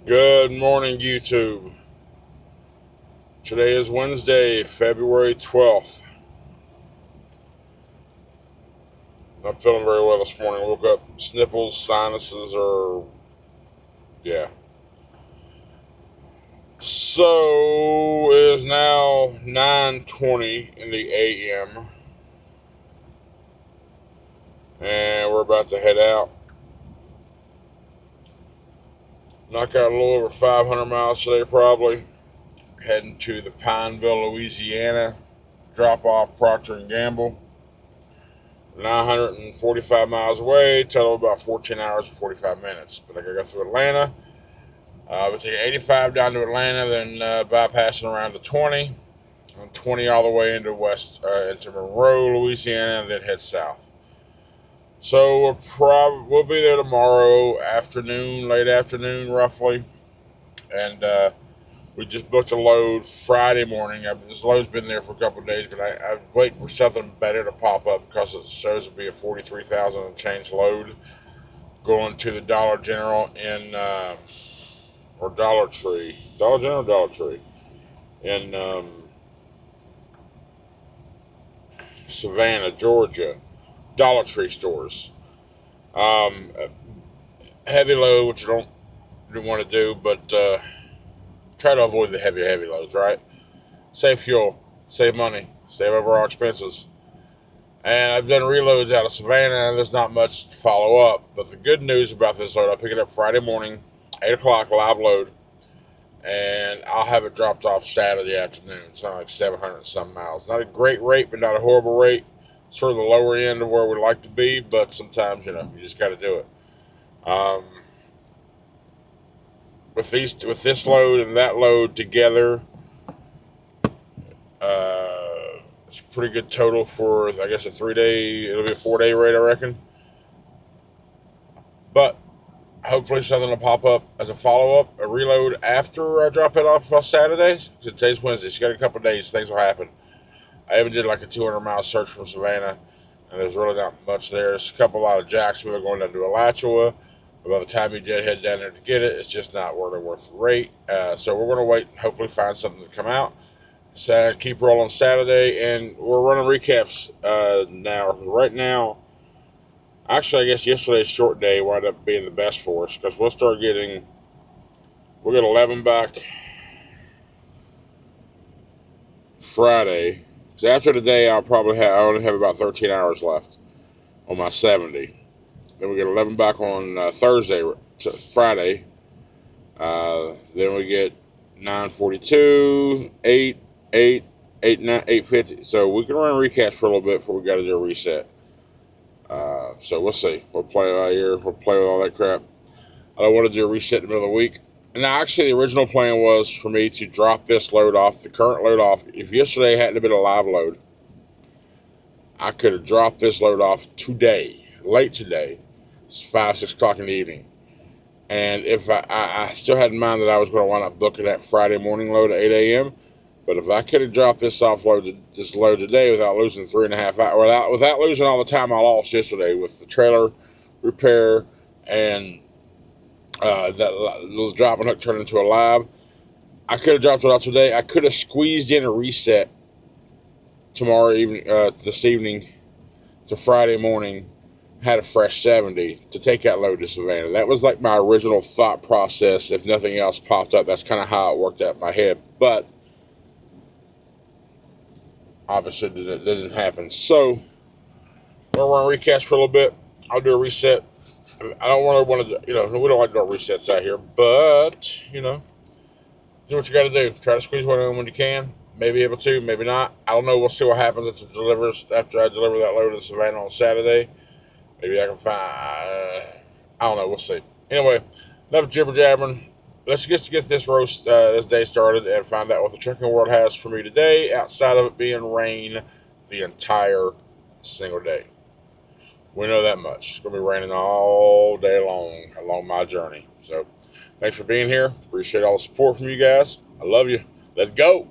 Good morning, YouTube. Today is Wednesday, February 12th. Not feeling very well this morning. Woke up, sniffles, sinuses, yeah. So, it is now 9:20 in the a.m. And we're about to head out. Knock out a little over 500 miles today, probably. Heading to the Pineville, Louisiana. Drop off Procter & Gamble. 945 miles away, total about 14 hours and 45 minutes. But I gotta go through Atlanta. We'll take 85 down to Atlanta, then bypassing around to 20, and 20 all the way into into Monroe, Louisiana, and then head south. So we'll be there tomorrow afternoon, late afternoon, roughly, and we just booked a load Friday morning. This load's been there for a couple of days, but I'm waiting for something better to pop up because it shows to be a 43,000 and change load going to the Dollar General or Dollar Tree. Dollar General, Dollar Tree in Savannah, Georgia. Dollar Tree stores. Heavy load, which I don't want to do, but try to avoid the heavy loads, right? Save fuel, save money, save overall expenses. And I've done reloads out of Savannah, and there's not much to follow up. But the good news about this load, I'll pick it up Friday morning, 8 o'clock, live load, and I'll have it dropped off Saturday afternoon. It's not like 700 and some miles. Not a great rate, but not a horrible rate. Sort of the lower end of where we like to be, but sometimes, you just got to do it. With this load and that load together, it's a pretty good total for, I guess, it'll be a 4-day rate, I reckon. But hopefully something will pop up as a follow-up, a reload after I drop it off on Saturdays. Today's Wednesday, so you got a couple of days, things will happen. I even did like a 200-mile search from Savannah, and there's really not much there. There's a lot of Jacksonville going down to Alachua. But by the time you did head down there to get it, it's just not really worth the rate. So we're going to wait and hopefully find something to come out. So keep rolling Saturday, and we're running recaps now. Right now, actually, I guess yesterday's short day wound up being the best for us because we'll get 11 back Friday. Because after today, I only have about 13 hours left on my 70. Then we get 11 back on Friday. Then we get 942, 850. So we can run recaps for a little bit before we got to do a reset. So we'll see. We'll play out here. We'll play with all that crap. I don't want to do a reset in the middle of the week. And actually, the original plan was for me to drop this load off, the current load off. If yesterday hadn't been a live load, I could have dropped this load off today, late today. It's 5, 6 o'clock in the evening. And if I still had in mind that I was going to wind up booking that Friday morning load at 8 a.m., but if I could have dropped this load today without losing 3.5 hours, without losing all the time I lost yesterday with the trailer repair and that little dropping hook turned into a live, I could have dropped it off today. I could have squeezed in a reset this evening to Friday morning, had a fresh 70 to take that load to Savannah. That was like my original thought process. If nothing else popped up, that's kind of how it worked out in my head. But obviously it didn't happen. So we're going to recast for a little bit. I'll do a reset. I don't really want to, we don't like doing resets out here, but, do what you got to do. Try to squeeze one in when you can. Maybe able to, maybe not. I don't know. We'll see what happens after I deliver that load in Savannah on Saturday. Maybe I can find, I don't know. We'll see. Anyway, enough jibber jabbering. Let's get this day started and find out what the trucking world has for me today, outside of it being rain the entire single day. We know that much. It's going to be raining all day long along my journey. So, thanks for being here. Appreciate all the support from you guys. I love you. Let's go.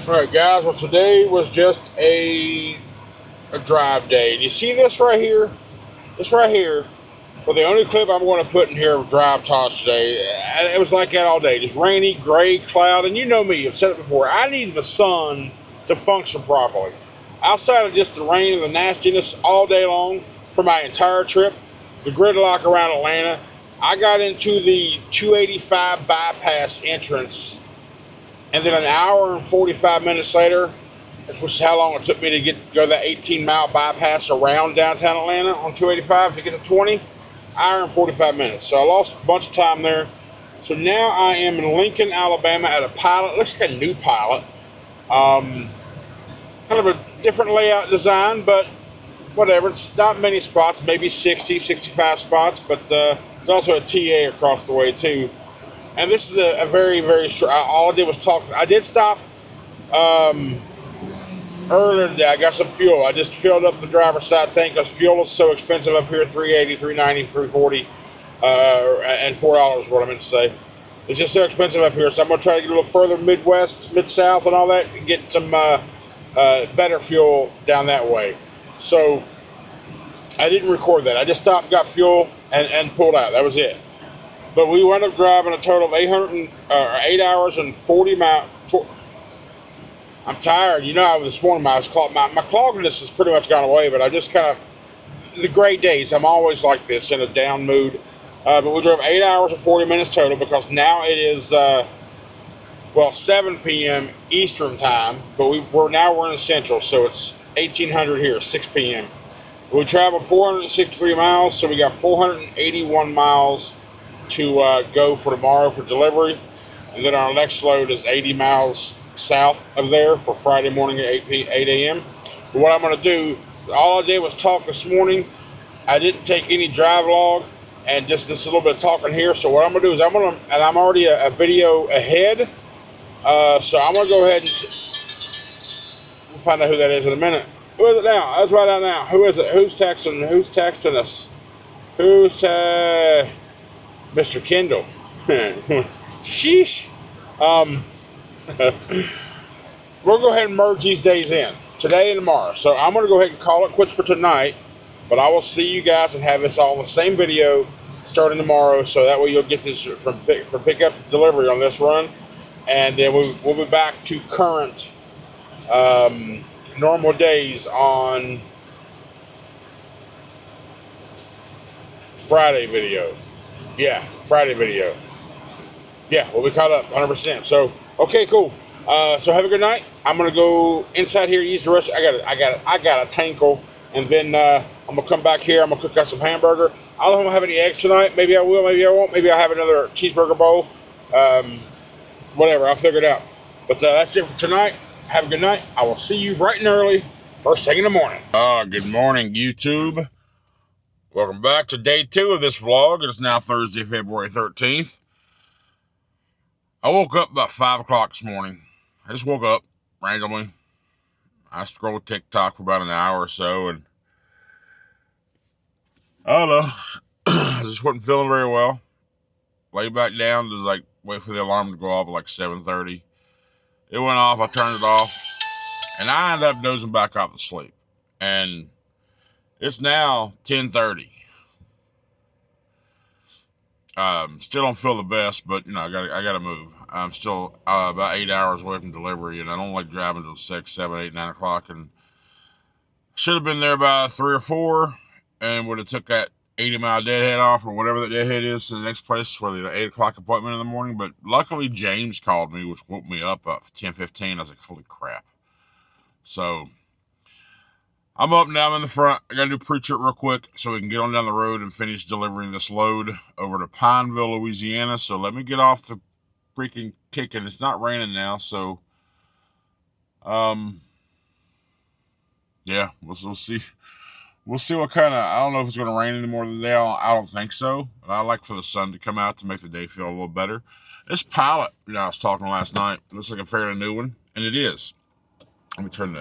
Alright guys, well today was just a drive day. And you see this right here? This right here. Well, the only clip I'm going to put in here of drive toss today, it was like that all day. Just rainy, gray, cloud, and you know me, I've said it before, I need the sun to function properly. Outside of just the rain and the nastiness all day long for my entire trip, the gridlock around Atlanta, I got into the 285 bypass entrance, and then an hour and 45 minutes later, which is how long it took me to go that 18-mile bypass around downtown Atlanta on 285 to get to 20, hour and 45 minutes. So I lost a bunch of time there. So now I am in Lincoln, Alabama at a pilot. Looks like a new pilot. Kind of a different layout design, but whatever. It's not many spots, maybe 60, 65 spots, but there's also a TA across the way too. And this is a very, very short, all I did was talk. I did stop earlier today. I got some fuel. I just filled up the driver's side tank because fuel is so expensive up here, $3.80, $3.90, $3.40, and $4 is what I meant to say. It's just so expensive up here, so I'm going to try to get a little further Midwest, Mid-South and all that, and get some better fuel down that way. So I didn't record that. I just stopped, got fuel, and pulled out. That was it. But we wound up driving a total of 8 hours and 40 miles. I'm tired. You know, this morning my cloggedness has pretty much gone away, but I just kind of, the gray days, I'm always like this, in a down mood. But we drove 8 hours and 40 minutes total because now it is, 7 p.m. Eastern time, but we're in Central, so it's 1800 here, 6 p.m. We traveled 463 miles, so we got 481 miles to go for tomorrow for delivery, and then our next load is 80 miles south of there for Friday morning at 8 a.m. But what I'm going to do, all I did was talk this morning. I didn't take any drive log, and just a little bit of talking here. So what I'm going to do is I'm already a video ahead, so I'm going to go ahead and we'll find out who that is in a minute. Who is it now? Let's write out now. Who is it? Who's texting us? Who's Mr. Kendall? Sheesh. We'll go ahead and merge these days in, today and tomorrow. So I'm going to go ahead and call it quits for tonight, but I will see you guys and have this all in the same video starting tomorrow, so that way you'll get this from pickup to delivery on this run, and then we'll be back to current normal days on Friday video. Yeah, Friday video. Yeah, we'll be caught up 100%. So, okay, cool. So have a good night. I'm gonna go inside here, use the rest. I got a tankle, and then I'm gonna come back here. I'm gonna cook out some hamburger. I don't know if I'm gonna have any eggs tonight. Maybe I will. Maybe I won't. Maybe I'll have another cheeseburger bowl. Whatever. I'll figure it out. But that's it for tonight. Have a good night. I will see you bright and early, first thing in the morning. Good morning, YouTube. Welcome back to day 2 of this vlog. It's now Thursday, February 13th. I woke up about 5 o'clock this morning. I just woke up randomly. I scrolled TikTok for about an hour or so, and I don't know. I just wasn't feeling very well. Lay back down to wait for the alarm to go off at 7:30. It went off. I turned it off, and I ended up dozing back off to sleep. And it's now 10:30. Still don't feel the best, but I gotta move. I'm still about 8 hours away from delivery, and I don't like driving till 6, 7, 8, 9 o'clock. And should have been there by 3 or 4, and would have took that 80-mile deadhead off, or whatever that deadhead is, to the next place for the 8 o'clock appointment in the morning. But luckily, James called me, which woke me up at 10:15. I was like, holy crap. So I'm up now. I'm in the front. I got to do pre-trip real quick so we can get on down the road and finish delivering this load over to Pineville, Louisiana. So let me get off the freaking kicking. It's not raining now, so yeah, we'll see. We'll see what kind of, I don't know if it's going to rain anymore today. I don't think so. But I like for the sun to come out to make the day feel a little better. This pallet, I was talking last night, it looks like a fairly new one, and it is. Let me start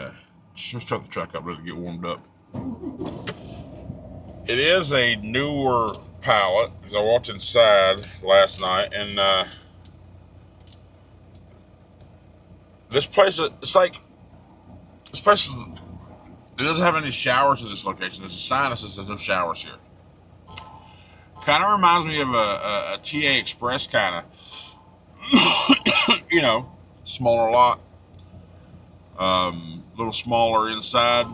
the truck up, let it get warmed up. It is a newer pallet, because I walked inside last night, and This place, it's like, this place, it doesn't have any showers in this location. There's a sign that says there's no showers here. Kind of reminds me of a TA Express kind of, you know, smaller lot, little smaller inside.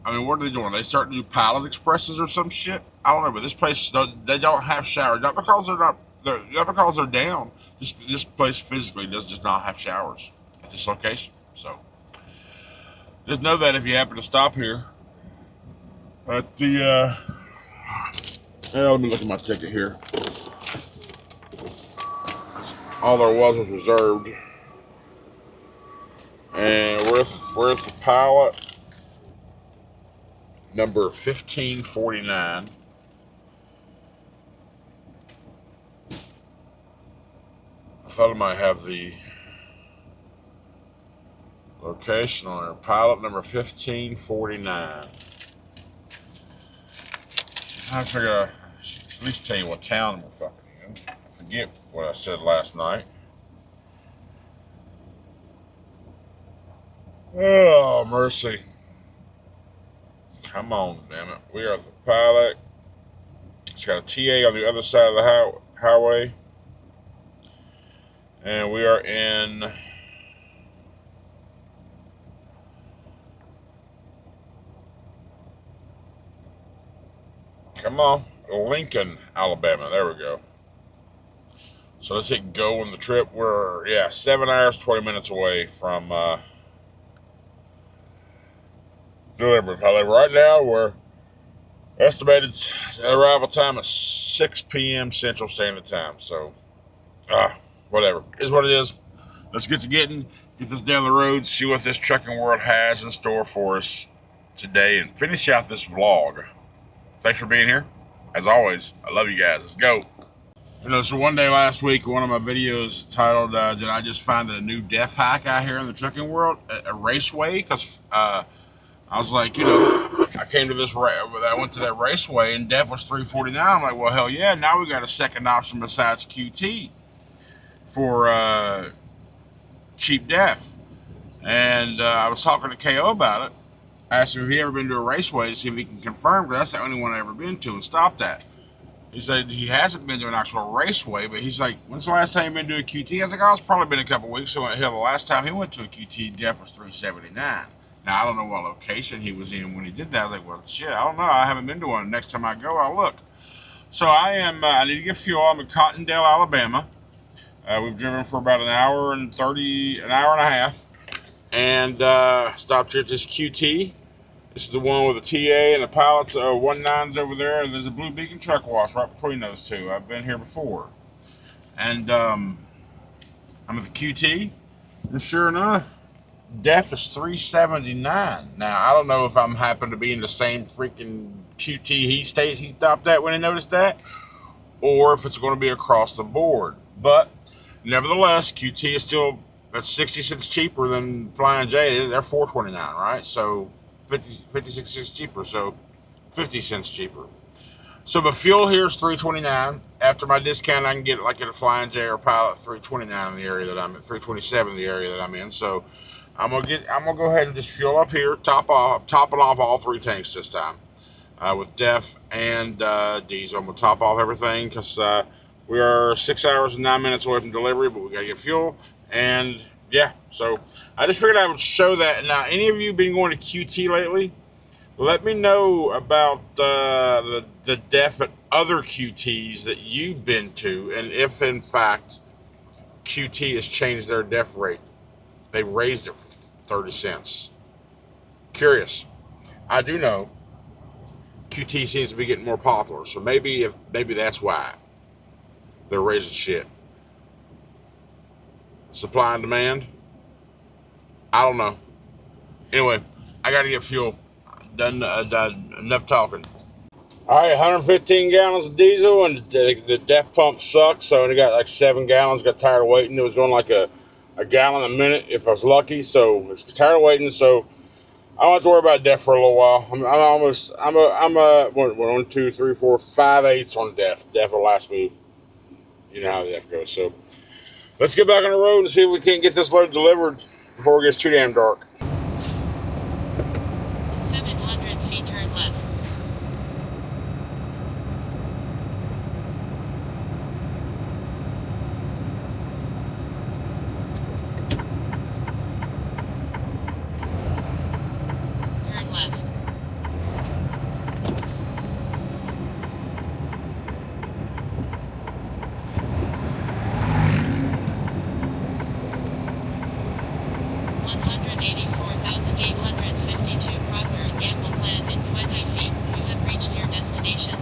I mean, what are they doing? They starting to do pallet expresses or some shit? I don't know, but this place, they don't have showers. Not because they're down. This place physically does just not have showers at this location. So just know that if you happen to stop here at the, let me look at my ticket here. All there was reserved. And we're at the pallet number 1549. I thought I might have the location on there. Pallet number 1549. I figure I should at least tell you what town we're fucking in. I forget what I said last night. Oh, mercy. Come on, damn it. We are at the pilot. It's got a TA on the other side of the highway. And we are in Lincoln, Alabama. There we go. So let's hit go on the trip. We're, 7 hours, 20 minutes away from delivery. However, right now we're estimated arrival time is 6 p.m. Central Standard Time. So, whatever. Is what it is. Let's get to get this down the road, see what this trucking world has in store for us today, and finish out this vlog. Thanks for being here. As always, I love you guys. Let's go. So one day last week, one of my videos titled, did I just find a new death hack out here in the trucking world? A raceway? Because I was like, I came to this, I went to that raceway and DEF was $349. I'm like, well, hell yeah, now we got a second option besides QT for cheap DEF. And I was talking to KO about it. I asked him if he ever been to a raceway to see if he can confirm, because that's the only one I've ever been to and stopped that. He said he hasn't been to an actual raceway, but he's like, when's the last time you've been to a QT? I was like, it's probably been a couple weeks. So hell, the last time he went to a QT, DEF was $379. Now, I don't know what location he was in when he did that. I was like, well, shit, I don't know. I haven't been to one. Next time I go, I'll look. So I need to get fuel. I'm in Cottondale, Alabama. We've driven for about an hour and a half. And stopped here at this QT. This is the one with the TA and the pilots, 19s over there. And there's a Blue Beacon truck wash right between those two. I've been here before. And I'm at the QT. And sure enough, DEF is $379. Now, I don't know if I'm happen to be in the same freaking QT he stopped at when he noticed that, or if it's going to be across the board. But nevertheless, QT is still, that's 60 cents cheaper than Flying J. They're $429, right? So 56 cents cheaper, so 50 cents cheaper. So the fuel here is $329. After my discount, I can get it like at a Flying J or Pilot, $329 in the area that I'm in, $327 in the area that I'm in. So I'm gonna go ahead and just fuel up here, topping off all 3 tanks this time with DEF and diesel. I'm gonna top off everything because we are 6 hours and 9 minutes away from delivery, but we gotta get fuel. And yeah, so I just figured I would show that. Now, any of you been going to QT lately? Let me know about the DEF at other QTs that you've been to, and if in fact QT has changed their DEF rate. They've raised it for 30 cents. Curious. I do know QT seems to be getting more popular, so maybe that's why they're raising shit. Supply and demand? I don't know. Anyway, I gotta get fuel. Done enough talking. All right, 115 gallons of diesel, and the DEF pump sucks, so I got like 7 gallons. Got tired of waiting. It was doing like a gallon a minute if I was lucky, so I was tired of waiting. So I don't have to worry about DEF for a little while. I'm 1, 2, 3, 4, 5/8 on DEF. DEF will last me. You know how the DEF goes. So let's get back on the road and see if we can't get this load delivered before it gets too damn dark. 700 feet, turn left. Turn left. Destination.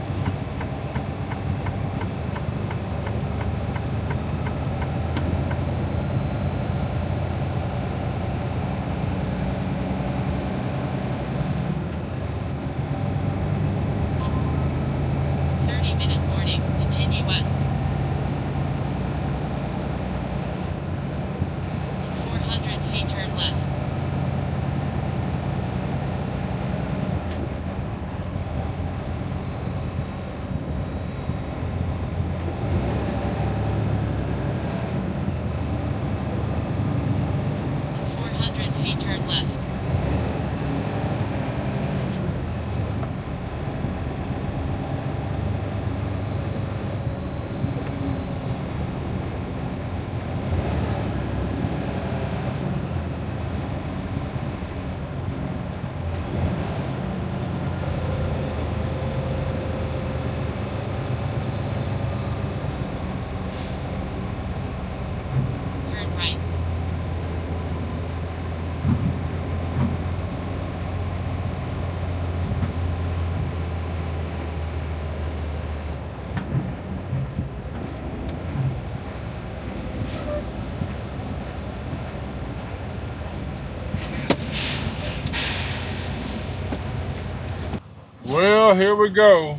Well, here we go.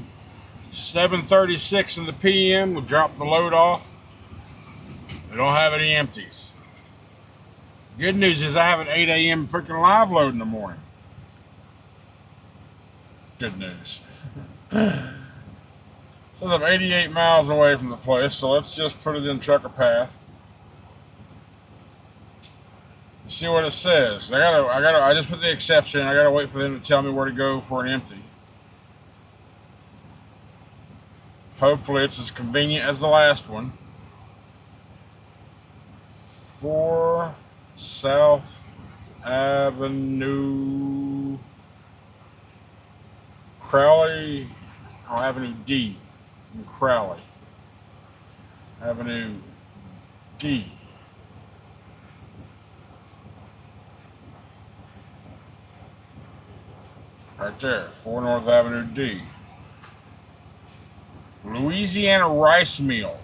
7:36 in the PM. We dropped the load off. We don't have any empties. Good news is I have an 8 a.m. freaking live load in the morning. Good news. Says I'm 88 miles away from the place, so let's just put it in trucker path. See what it says. I just put the exception. I gotta wait for them to tell me where to go for an empty. Hopefully it's as convenient as the last one. 4 South Avenue, Crowley, or Avenue D in Crowley. Avenue D. Right there, 4 North Avenue D. Louisiana rice meal.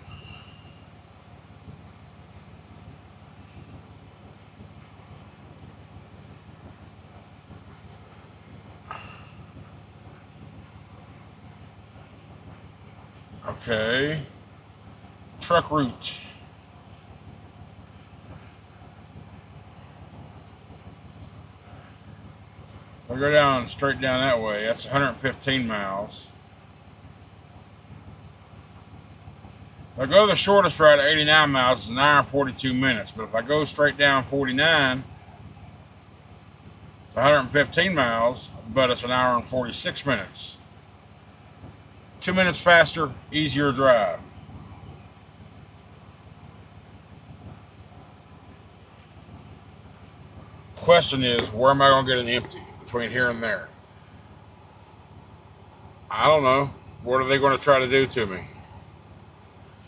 Okay. Truck route. If I go down straight down that way, that's 115 miles. If I go the shortest route at 89 miles, it's an hour and 42 minutes. But if I go straight down 49, it's 115 miles, but it's an hour and 46 minutes. 2 minutes faster, easier drive. Question is, where am I going to get an empty between here and there? I don't know. What are they going to try to do to me?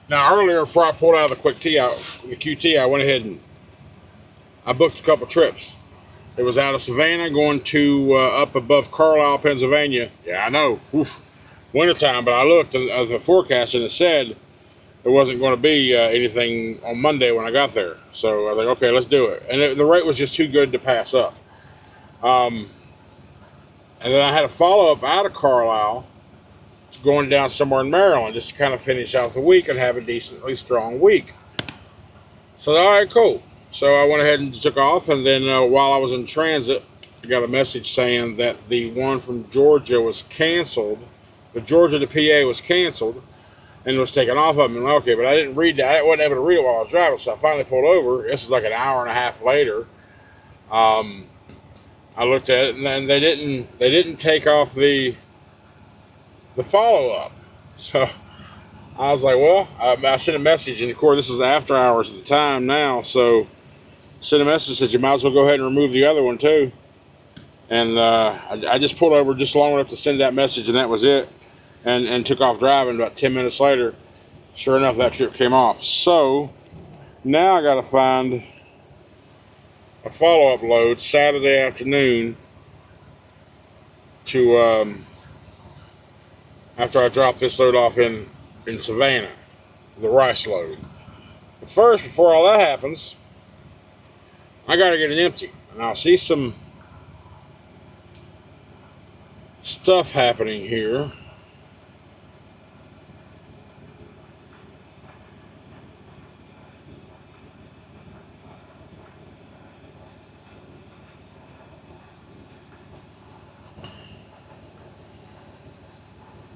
Now, earlier, before I pulled out of the QT, I went ahead and I booked a couple trips. It was out of Savannah going to up above Carlisle, Pennsylvania. Yeah, I know. Oof. Wintertime, but I looked at the forecast and it said there wasn't going to be anything on Monday when I got there. So I was like, okay, let's do it. And the rate was just too good to pass up. And then I had a follow-up out of Carlisle, going down somewhere in Maryland, just to kind of finish out the week and have a decently strong week. So, all right, cool. So I went ahead and took off, and then while I was in transit, I got a message saying that the one from Georgia was canceled. The Georgia to PA was canceled and was taken off of me. Okay, but I didn't read that. I wasn't able to read it while I was driving, so I finally pulled over. This is like an hour and a half later. I looked at it, and then they didn't take off the follow up. So I was like, well, I sent a message, and of course this is after hours at the time now, so I sent a message that you might as well go ahead and remove the other one too. And I just pulled over just long enough to send that message, and that was it. And took off driving. About 10 minutes later, sure enough, that trip came off. So now I got to find a follow-up load Saturday afternoon to after I drop this load off in Savannah, the rice load. But first, before all that happens, I got to get it empty. And I'll see some stuff happening here.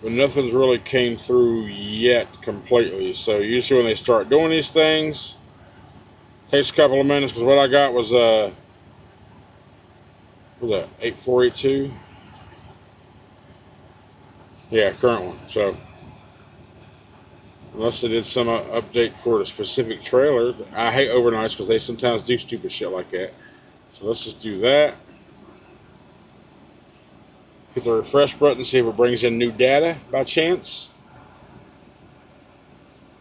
But nothing's really came through yet completely. So usually when they start doing these things, it takes a couple of minutes, because what I got was what was that, 8482? Yeah, current one. So unless they did some update for the specific trailer. I hate overnights because they sometimes do stupid shit like that. So let's just do that. Hit the refresh button, see if it brings in new data by chance.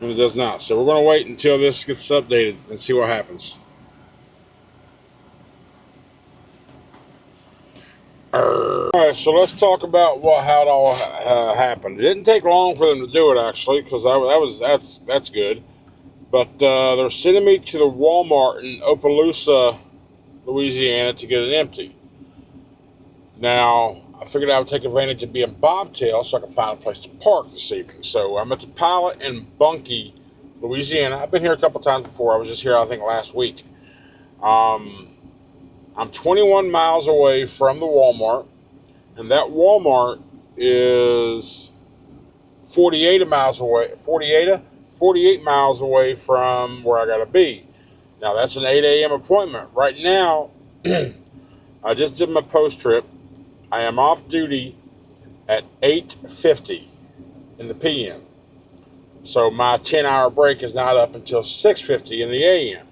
And it does not. So we're going to wait until this gets updated and see what happens. Alright, so let's talk about how it all happened. It didn't take long for them to do it, actually, because that's good. But they're sending me to the Walmart in Opelousas, Louisiana, to get it empty. Now, I figured I would take advantage of being bobtail so I could find a place to park this evening. So I'm at the Pilot in Bunkie, Louisiana. I've been here a couple times before. I was just here, I think, last week. I'm 21 miles away from the Walmart, and that Walmart is 48 miles away from where I gotta be. Now, that's an 8 a.m. appointment. Right now, I just did my post trip. I am off duty at 8:50 in the p.m. So my 10-hour break is not up until 6:50 in the a.m.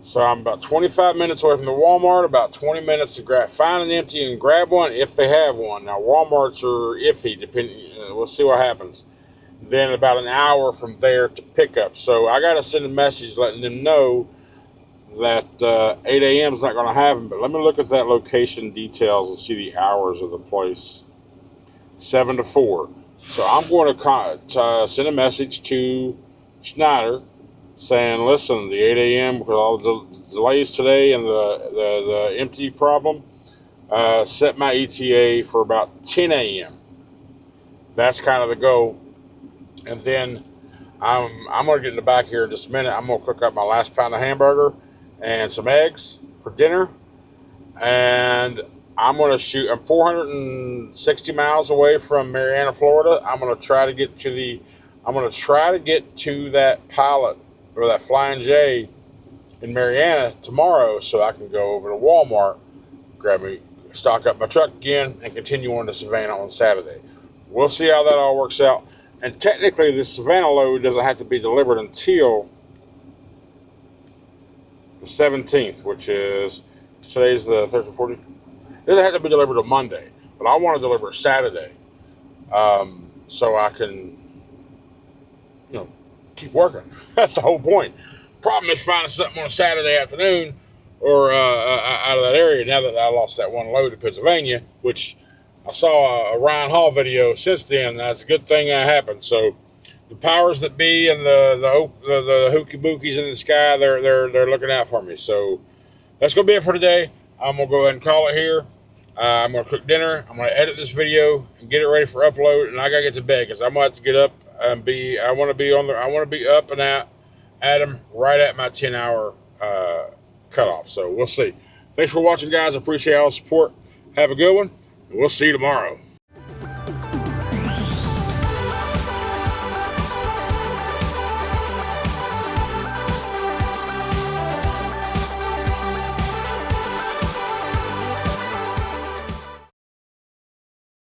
So I'm about 25 minutes away from the Walmart, about 20 minutes to find an empty and grab one if they have one. Now, Walmarts are iffy, depending. We'll see what happens. Then about an hour from there to pick up. So I got to send a message letting them know that 8 a.m. is not going to happen. But let me look at that location details and see the hours of the place. 7 to 4. So I'm going to send a message to Schneider saying, listen, the 8 a.m., because all the delays today and the empty problem, set my ETA for about 10 a.m. That's kind of the goal. And then I'm going to get in the back here in just a minute. I'm going to cook up my last pound of hamburger and some eggs for dinner. And I'm going to shoot. I'm 460 miles away from Marianna, Florida. I'm going to try to get to that Pilot or that Flying J in Marianna tomorrow, so I can go over to Walmart, stock up my truck again, and continue on to Savannah on Saturday. We'll see how that all works out. And technically, this Savannah load doesn't have to be delivered until the 17th, which is, today's the 13th, 14th. It doesn't have to be delivered on Monday, but I want to deliver it Saturday, so I can, keep working. That's the whole point. Problem is finding something on a Saturday afternoon or out of that area. Now that I lost that one load to Pennsylvania, which I saw a Ryan Hall video since then. That's a good thing that happened. So the powers that be and the hooky bookies in the sky, they're looking out for me. So that's gonna be it for today. I'm gonna go ahead and call it here. I'm gonna cook dinner. I'm gonna edit this video and get it ready for upload. And I gotta get to bed because I'm gonna have to get up and I want to be up and at them right at my 10-hour cutoff. So we'll see. Thanks for watching, guys. I appreciate all the support. Have a good one, and we'll see you tomorrow.